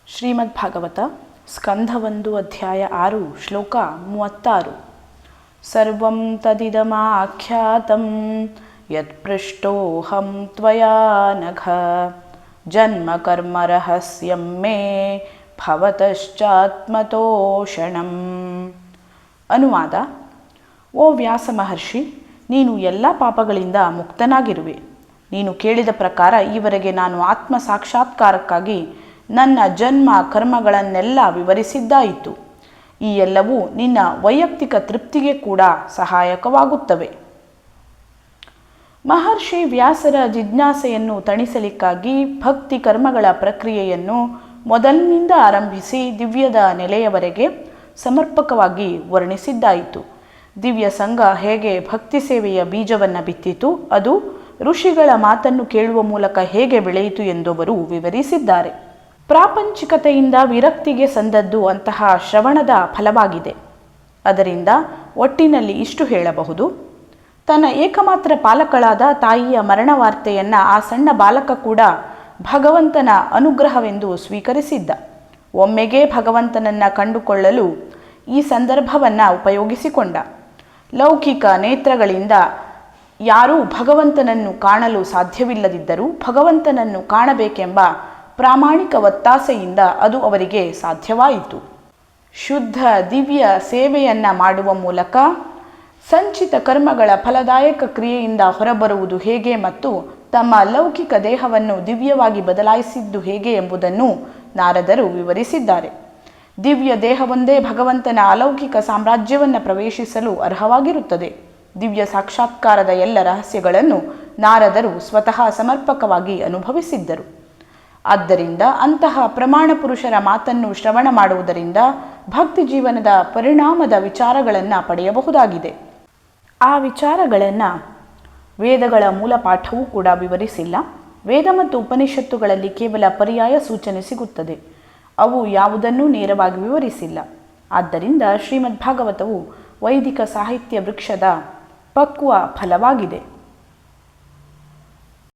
ಶ್ರೀಮದ್ ಭಾಗವತ ಸ್ಕಂಧ 1 ಅಧ್ಯಾಯ 6 ಶ್ಲೋಕ 36. ಸರ್ವಂ ತದಿದಮಾಖ್ಯಾತಂ ಯತ್ಪೃಷ್ಟೋಹಂ ತ್ವಯಾ ನಘ ಜನ್ಮ ಕರ್ಮ ರಹಸ್ಯಂ ಮೇ ಭವತಶ್ಚಾತ್ಮತೋಷಣಂ. ಅನುವಾದ: ಓ ವ್ಯಾಸ ಮಹರ್ಷಿ, ನೀನು ಎಲ್ಲ ಪಾಪಗಳಿಂದ ಮುಕ್ತನಾಗಿರುವೆ. ನೀನು ಕೇಳಿದ ಪ್ರಕಾರ ಈವರೆಗೆ ನಾನು ಆತ್ಮ ಸಾಕ್ಷಾತ್ಕಾರಕ್ಕಾಗಿ ನನ್ನ ಜನ್ಮ ಕರ್ಮಗಳನ್ನೆಲ್ಲ ವಿವರಿಸಿದ್ದಾಯಿತು. ಈ ಎಲ್ಲವೂ ನಿನ್ನ ವೈಯಕ್ತಿಕ ತೃಪ್ತಿಗೆ ಕೂಡ ಸಹಾಯಕವಾಗುತ್ತವೆ. ಮಹರ್ಷಿ ವ್ಯಾಸರ ಜಿಜ್ಞಾಸೆಯನ್ನು ತಣಿಸಲಿಕ್ಕಾಗಿ ಭಕ್ತಿ ಕರ್ಮಗಳ ಪ್ರಕ್ರಿಯೆಯನ್ನು ಮೊದಲಿನಿಂದ ಆರಂಭಿಸಿ ದಿವ್ಯದ ನೆಲೆಯವರೆಗೆ ಸಮರ್ಪಕವಾಗಿ ವರ್ಣಿಸಿದ್ದಾಯಿತು. ದಿವ್ಯ ಸಂಘ ಹೇಗೆ ಭಕ್ತಿ ಸೇವೆಯ ಬೀಜವನ್ನು ಬಿತ್ತಿತು, ಅದು ಋಷಿಗಳ ಮಾತನ್ನು ಕೇಳುವ ಮೂಲಕ ಹೇಗೆ ಬೆಳೆಯಿತು ಎಂದವರು ವಿವರಿಸಿದ್ದಾರೆ. ಪ್ರಾಪಂಚಿಕತೆಯಿಂದ ವಿರಕ್ತಿಗೆ ಸಂದದ್ದು ಅಂತಹ ಶ್ರವಣದ ಫಲವಾಗಿದೆ. ಅದರಿಂದ ಒಟ್ಟಿನಲ್ಲಿ ಇಷ್ಟು ಹೇಳಬಹುದು: ತನ್ನ ಏಕಮಾತ್ರ ಪಾಲಕಳಾದ ತಾಯಿಯ ಮರಣ ವಾರ್ತೆಯನ್ನು ಆ ಸಣ್ಣ ಬಾಲಕ ಕೂಡ ಭಗವಂತನ ಅನುಗ್ರಹವೆಂದು ಸ್ವೀಕರಿಸಿದ್ದ. ಒಮ್ಮೆಗೆ ಭಗವಂತನನ್ನು ಕಂಡುಕೊಳ್ಳಲು ಈ ಸಂದರ್ಭವನ್ನು ಉಪಯೋಗಿಸಿಕೊಂಡ. ಲೌಕಿಕ ನೇತ್ರಗಳಿಂದ ಯಾರೂ ಭಗವಂತನನ್ನು ಕಾಣಲು ಸಾಧ್ಯವಿಲ್ಲದಿದ್ದರೂ ಭಗವಂತನನ್ನು ಕಾಣಬೇಕೆಂಬ ಪ್ರಾಮಾಣಿಕ ಒತ್ತಾಸೆಯಿಂದ ಅದು ಅವರಿಗೆ ಸಾಧ್ಯವಾಯಿತು. ಶುದ್ಧ ದಿವ್ಯ ಸೇವೆಯನ್ನು ಮಾಡುವ ಮೂಲಕ ಸಂಚಿತ ಕರ್ಮಗಳ ಫಲದಾಯಕ ಕ್ರಿಯೆಯಿಂದ ಹೊರಬರುವುದು ಹೇಗೆ ಮತ್ತು ತಮ್ಮ ಲೌಕಿಕ ದೇಹವನ್ನು ದಿವ್ಯವಾಗಿ ಬದಲಾಯಿಸಿದ್ದು ಹೇಗೆ ಎಂಬುದನ್ನು ನಾರದರು ವಿವರಿಸಿದ್ದಾರೆ. ದಿವ್ಯ ದೇಹವೊಂದೇ ಭಗವಂತನ ಅಲೌಕಿಕ ಸಾಮ್ರಾಜ್ಯವನ್ನು ಪ್ರವೇಶಿಸಲು ಅರ್ಹವಾಗಿರುತ್ತದೆ. ದಿವ್ಯ ಸಾಕ್ಷಾತ್ಕಾರದ ಎಲ್ಲ ರಹಸ್ಯಗಳನ್ನು ನಾರದರು ಸ್ವತಃ ಸಮರ್ಪಕವಾಗಿ ಅನುಭವಿಸಿದ್ದರು. ಆದ್ದರಿಂದ ಅಂತಹ ಪ್ರಮಾಣ ಪುರುಷರ ಮಾತನ್ನು ಶ್ರವಣ ಮಾಡುವುದರಿಂದ ಭಕ್ತಿ ಜೀವನದ ಪರಿಣಾಮದ ವಿಚಾರಗಳನ್ನು ಪಡೆಯಬಹುದಾಗಿದೆ. ಆ ವಿಚಾರಗಳನ್ನು ವೇದಗಳ ಮೂಲ ಪಾಠವೂ ಕೂಡ ವಿವರಿಸಿಲ್ಲ. ವೇದ ಮತ್ತು ಉಪನಿಷತ್ತುಗಳಲ್ಲಿ ಕೇವಲ ಪರ್ಯಾಯ ಸೂಚನೆ ಸಿಗುತ್ತದೆ. ಅವು ಯಾವುದನ್ನೂ ನೇರವಾಗಿ ವಿವರಿಸಿಲ್ಲ. ಆದ್ದರಿಂದ ಶ್ರೀಮದ್ ಭಾಗವತವು ವೈದಿಕ ಸಾಹಿತ್ಯ ವೃಕ್ಷದ ಪಕ್ವ ಫಲವಾಗಿದೆ.